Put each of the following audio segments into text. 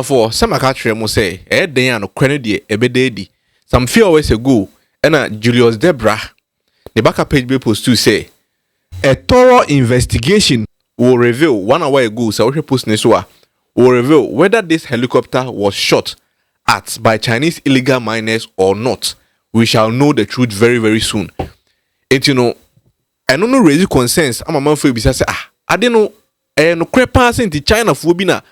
for some country mo say den no kwane ebededi some few hours ago and Julius Debrah the backup page be post to say a thorough investigation will reveal 1 hour ago so we post this will reveal whether this helicopter was shot at by Chinese illegal miners or not. We shall know the truth very, very soon. It I don't know raise concerns. I'm a man for say I don't know no crap passing to China for bina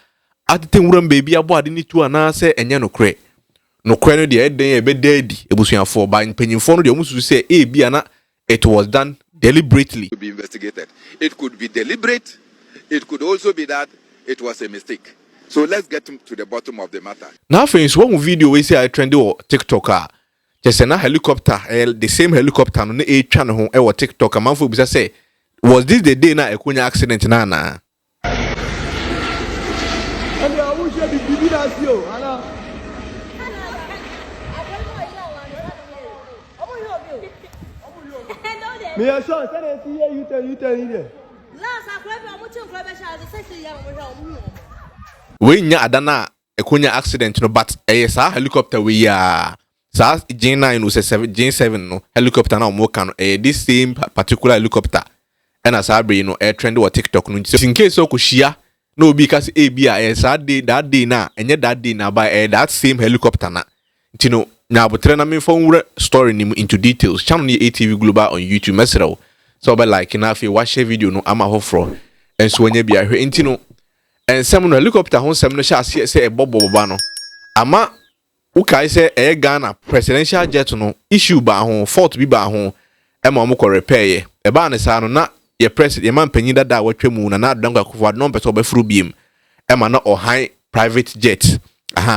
at the time baby abo I didn't to answer and no cre no crane the head day a bed daddy ebusian for by penny phone the almost to say biana it was done deliberately to be investigated. It could be deliberate, it could also be that it was a mistake. So let's get to the bottom of the matter. Now for instance one video we say I trend on TikTok just a helicopter the same helicopter no e twa ne ho e wo TikTok man for bisa say was this the day na ekonya accident na na and I wish you be that you ana me a son say you tell here last I club am much club be sha say ya mo we nya adana ekonya accident no but sa helicopter we ya sa J9 no say J7 no helicopter na mo kan this same particular helicopter and as I bring no air trend or TikTok no in case so ko shia no because bia sa day that day na enye that day na by that same helicopter na ntino na abotre na me phone story nim into details channel ni ATV Global on YouTube mesero so be like na fi wa share video no ama hofro enso nya bia hwe ntino and some helicopter hon some no sha say bobo no ama ukai say Ghana presidential jet no issue ba ho fault bi ba ho e ma mo ko repair ye e ba ne sa no na ye president ye man panyin dada watwa mu na adanka kofo no pese obefuru biem e ma na o high private jet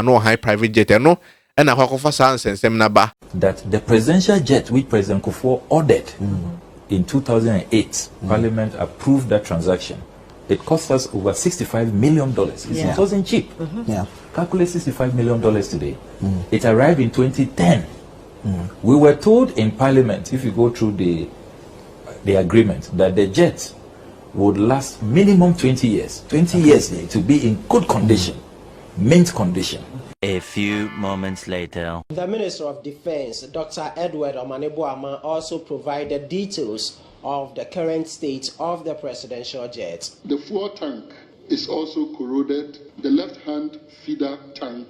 no high private jet no e na kwakofa sa nsensem na ba that the presidential jet which President Kofi ordered in 2008 Parliament approved that transaction. It cost us over $65 million. It wasn't cheap. Yeah. Calculate $65 million today. It arrived in 2010. We were told in Parliament, if you go through the agreement, that the jet would last minimum 20 years. 20 years to be in good condition, mint condition. A few moments later. The Minister of Defense, Dr. Edward Omaneboama, also provided details of the current state of the presidential jet. The fuel tank is also corroded. The left-hand feeder tank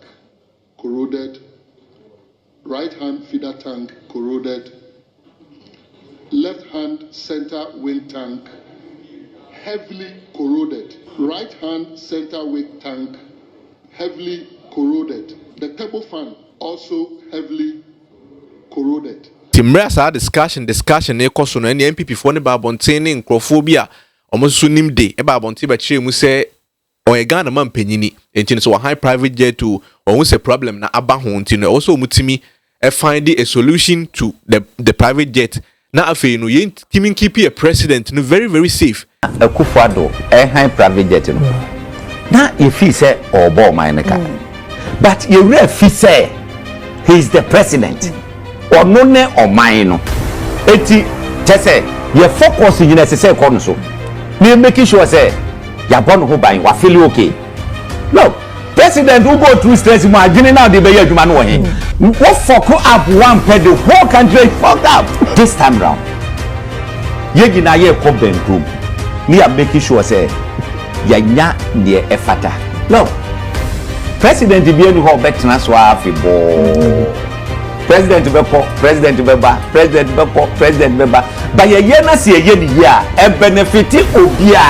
corroded. Right-hand feeder tank corroded. Left-hand center wing tank heavily corroded. Right-hand center wing tank heavily corroded. The turbofan also heavily corroded. Timra sa discussion e koso no ne MPP fo ne ba bonten ne nkrofobia omoso nimde e ba bonten ba kire mu se o Ghana man panyini enti so high private jet to o se problem na aba ho enti no also mutimi e find a solution to the private jet na afei no yen kimi keep a president no very very safe Akufo-Addo high private jet no na if he say obo man ka but you ref say he is the president or no ne or mine no eti tese ye focus in the say ko no so me making sure say ya born ho ban wa feel okay no president who go through stress mo agini now dey be adwuma no he what focus up one per the whole country fucked up this time round ye gina ye ko bedroom me am making sure say ya nya de efata no president bi enu ho betina so afibo president beba ba ye na se ye ni ya e benefit obia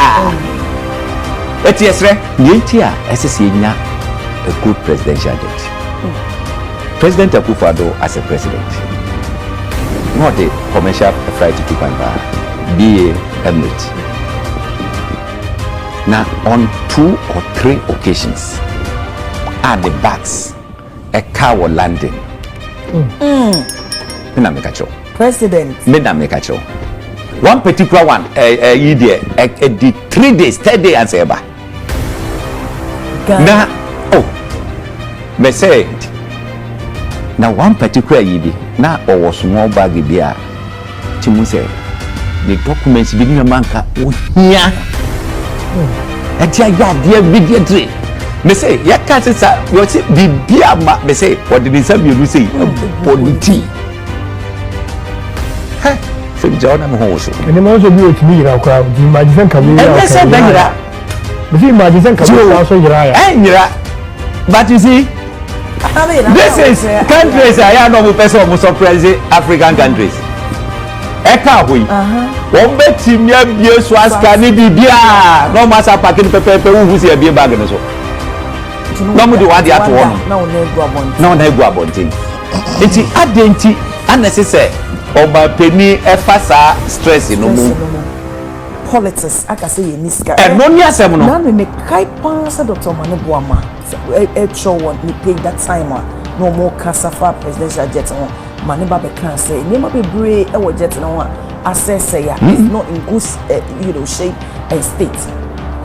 etiesre yentia esese nya a good presidential jet President Akufo-Addo as a president not a commercial flight to Kipamba be Emirates now on 2 or 3 occasions at the backs a car was landing President. One particular one, did 3 days, 3rd day and say, now, me say, now one particular yidi, now or small bag there, Timu say, the documents begin a manka, yeah, and dear immediately. me say ya can't say you see bibia ma me say what did say you say politi ha so jona me ho so and them also be with me now crowd the imagine can we and say that you imagine can we also yira but you see this is countries I know me person who surprise African countries eka hui won beti mi abie so aska ni bibia no masa pakin pepepe wu si abie bag no so no mu de wade ato no na ona egu abontin enti adenti unnecessary oba peni efasa stress no mu politics aka say ye niska no ni asem no na me kai pass Dr. Magraheb ama show one me pay that time no more casafa presidential jet on mane ba be kan say nyema be bre e wo jet no assess ya it's not in good shape and state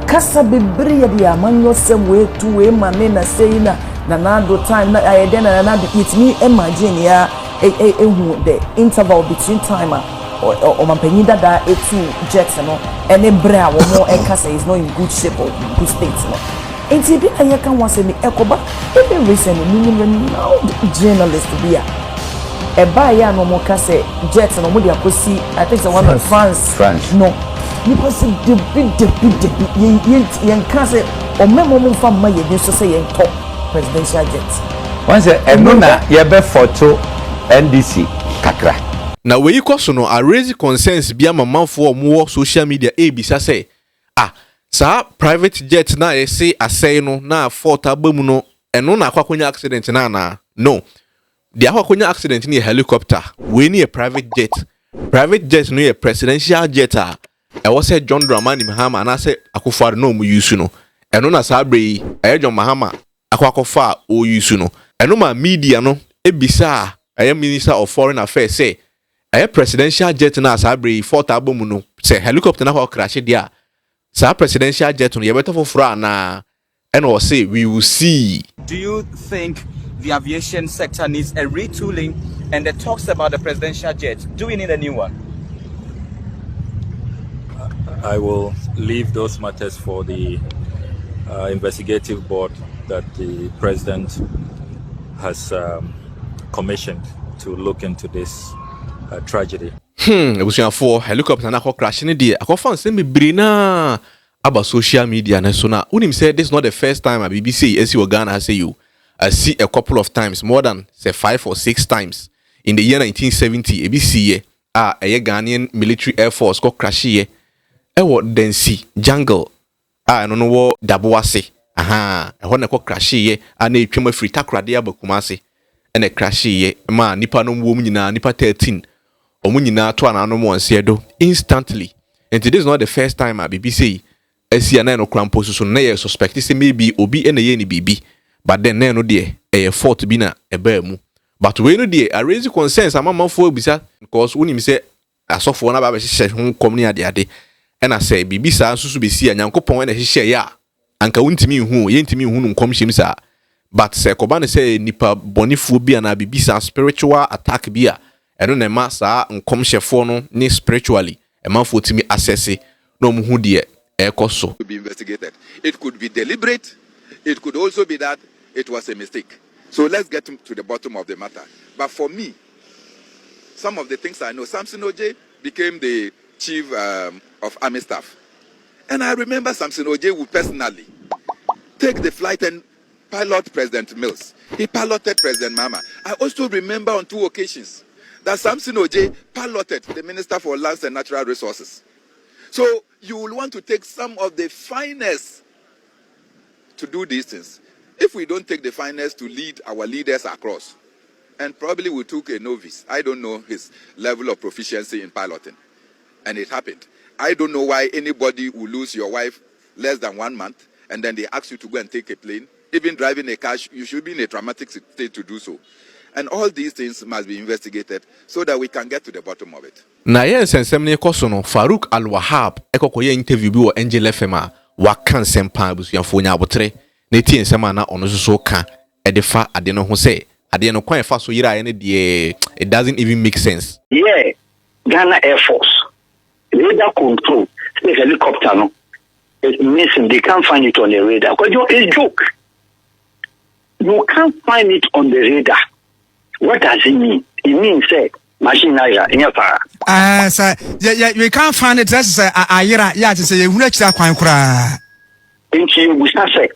kasa be bre ya dia manyo sem we to we mane na say na do time na ayede na it me imagine ya who the interval between time or mampanyi dada etu jet no ene bre a wo mo e kasa is not in good shape or good state no enti bi anya kan wase ni ekoba even recently now journalist be a buy ya no mo kase jet no mo dia kosi I think the one of France no because the big yen kase o memo mo fa ma ye so say yen top presidential jet once enuna ye be photo NDC kakra na we ikoso no a raise concerns bia mamanfo mo social media ebisa say sa private jet na say asay no na fault abamu no eno na akwakonya accident na no the akwakonya accident ni helicopter we ni a private jet no a presidential jet e was say John Dramani Mahama na say akufar no mu use no eno na sa bre John Mahama akwakofa o use no eno ma media no ebisa minister of foreign affairs say presidential jet na sa bre fault abamu no say helicopter na crash dia sa presidential jet no yebeta foforo na and or say we will see. Do you think the aviation sector needs a retooling, and the talks about the presidential jet, do we need a new one? I will leave those matters for the investigative board that the president has commissioned to look into this tragedy. It was for helicopter na crash in the akofan say me brina about social media na so na unim said this is not the first time a BBC esi Ghana say you see a couple of times, more than say 5 or 6 times in the year 1970 ABC a Ghanaian military air force ko crash ye e wo densi jungle no no wo daboase e ho na ko crash ye na etwem afiri takrade abakumase e na crash ye ma nipa no wo nyina nipa 13 omunyina to ananom wonse do instantly. And this is not the first time a BBC esi na no krampo so na ye suspect say maybe obi na ye ni bibi, but then no de e fault bi na e ba mu. But we no de a raise concerns amamfo obisa because unim say asofo na ba be hye ho kom ne ade and I say bibi sa susu be si anyankopon na hye ya anka wuntimi hu ye ntimi hu no kom hyem sa, but say koba ne say nipa bonifo bi na bibi sa spiritual attack bi a eno na ma sa nkom hyefo no ne spiritually e manfo timi assess no mu hu de to be investigated. It could be deliberate. It could also be that it was a mistake. So let's get to the bottom of the matter. But for me, some of the things I know, Samson Oje became the chief of army staff. And I remember Samson Oje would personally take the flight and pilot President Mills. He piloted President Mahama. I also remember on 2 occasions that Samson Oje piloted the Minister for Lands and Natural Resources. So you will want to take some of the finest to do these things. If we don't take the finest to lead our leaders across, and probably we took a novice, I don't know his level of proficiency in piloting, and it happened. I don't know why anybody will lose your wife less than 1 month, and then they ask you to go and take a plane. Even driving a car, you should be in a traumatic state to do so. And all these things must be investigated so that we can get to the bottom of it. Na ye nsensem ne koso no Farouk al-Wahab ekokoye interview bi wo Angel FM a wakan sempa abusuafo nya abotre na tie nsema na ono so ka edefa ade no ho se ade no kwan fa so yira ye ne de it doesn't even make sense. Yeah, Ghana Air Force radar control the helicopter no it means they can't find it on the radar because it's a joke. you can't find it on the radar. What does it mean? It means say machine naira in your fire. Sir, we can't find it. That's ayira. Yeah, to say you will actually kwan kura. We start say,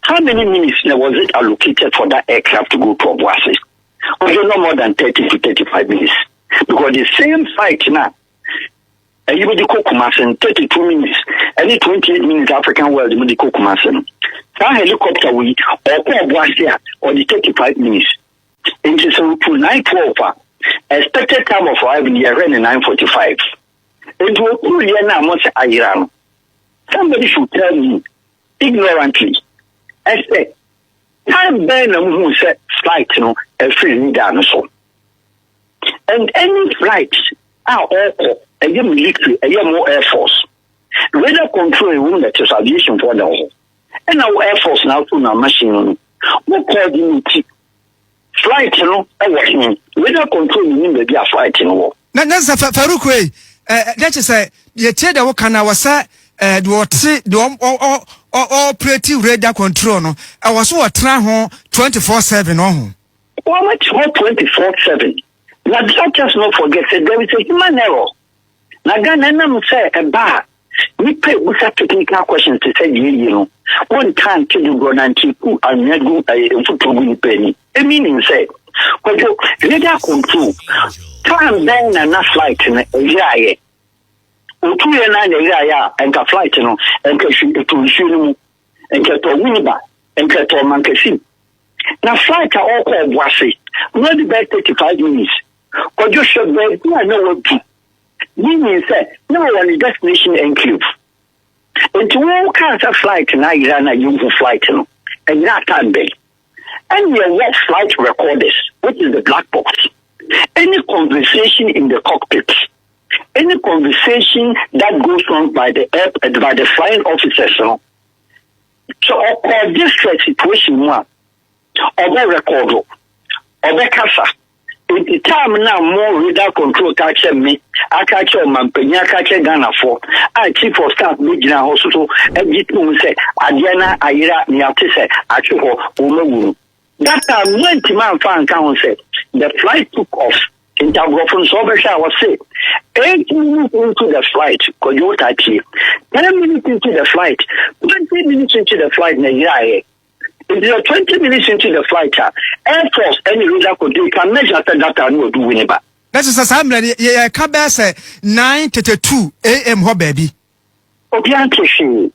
how many minutes was it allocated for that aircraft to go to Obuasi? Well, no more than 30 to 35 minutes. Because the same flight now, you would go Kumasen 32 minutes, any 28 minutes African world, you would go Kumasen. That helicopter we or Obuasi or the 35 minutes. Into so to 9:12, expected time of arrival here around 9:45. Into a cool year now, much Iran. Somebody should tell me ignorantly. I say, time then who said flight, a free leader so. And any flights are all a military, a more Air Force. Radar control a room that is aviation for the whole. And our Air Force now to our machine. What coordinate flight, working. Radar control mean the a flight in war. That's a farouk way. That is a yet the work was say the operative radar control. No, I was so a tran 24/7 on. Well, much more 24/7. Now, just not forget that there is a human error. Now, Ghana say a bar. We pay with technical questions to say, one time to do go and keep and not go a football penny. A meaning say, well, you radar control. Time then and not flight in a year. 2 years and a flight, and to shoot and get a winner and get a monkey. Now, flight are all called Wasi. Not about 35 minutes. But you should be, I know what to. Meaning, say, no one destination enclave. And to all kinds of flight, and I ran a young flight, and that time day. And your what flight recorders, which is the black box. Any conversation in the cockpit, any conversation that goes on by the flying officers, so this situation, or the record, or the casa. In the time now, more radar control catch me. I catch on my penya catch Ghana for. I chief of staff big now also. And it will say, Adiana, Ira, Niatise, Achuho, Umu. That time, when Timan Fan Council said, the flight took off. In Tabrophon Sobesha was say, 8 minutes into the flight, Koyota T. 10 minutes into the flight, 20 minutes into the flight, Nayae. If you are 20 minutes into the flight, Air Force, any radar could do, can measure that and will do whenever. That is a assembly. Yeah, Kabba say 9:32 a.m. Ho baby. Obianke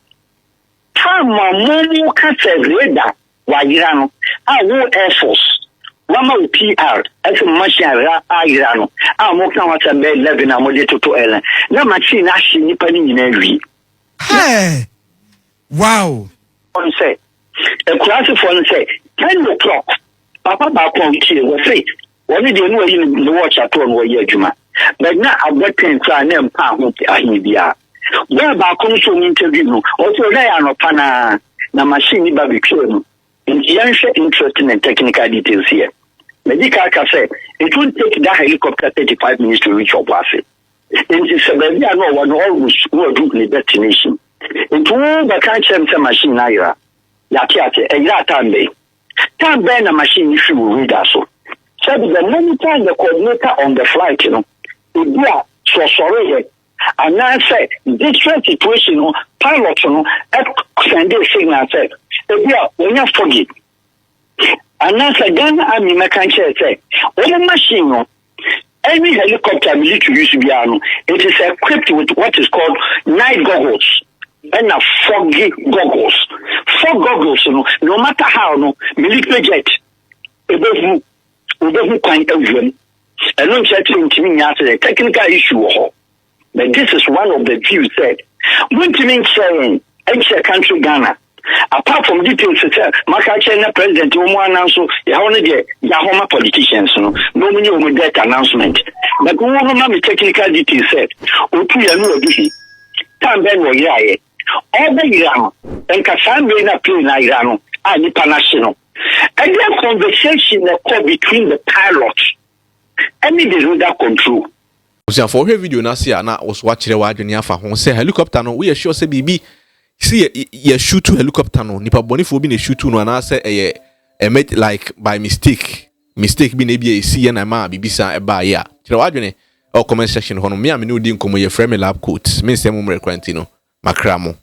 time more can say radar, Wayirano, I will Air Force. Mama PR, as a machine, Irano. I'm walking out a bed 11 and more to Ellen. No machine, actually, penny in every. Hey, wow. On say. A class of one say 10 o'clock. Papa Bacon was say, what did you know in the watch at one way, Juma? But now I've got 10 clan and pound Ahibia. Where Bacon show interview, also they are not pana, the machine barbecue. In the interesting and technical details here. Medical say it will take that helicopter 35 minutes to reach Obuasi. In the Sabbath, I know one always will do the destination. Into the cancer machine, Naira. Yatiate, a yatambe. Time then a machine issue will read us. So the monitor the coordinator on the flight, it be so sorry. And I said, this situation, pilot, send a signal, said, when you forget. And I said, then I'm in my country, say, when a machine, any helicopter military use it is equipped with what is called night goggles. And a foggy goggles. Fog goggles, no matter how, military jet, it doesn't quite everyone. And I'm saying to me after the technical issue, but this is one of the views said. When to mean saying, it's country Ghana. Apart from details, Makache president, also, Yahoma politicians, no many of that announcement. But one of my technical details said, Time then were here. All the Iran and Kassan Rena play in Iran and international. And their conversation occurred between the pilots and the radar control. For her video, Nasia, I was watching the wide and Yafa, say helicopter, no, we are sure say BB. See, ye shoot to helicopter, no, Nipa Bonifu being a shoot to no, and I say, made like by mistake be maybe a see and ma bibisa e ba ya kire wadwene o comment section hono me amene odi nkomo ye frame lab coat me nsem mo rekwantino makramo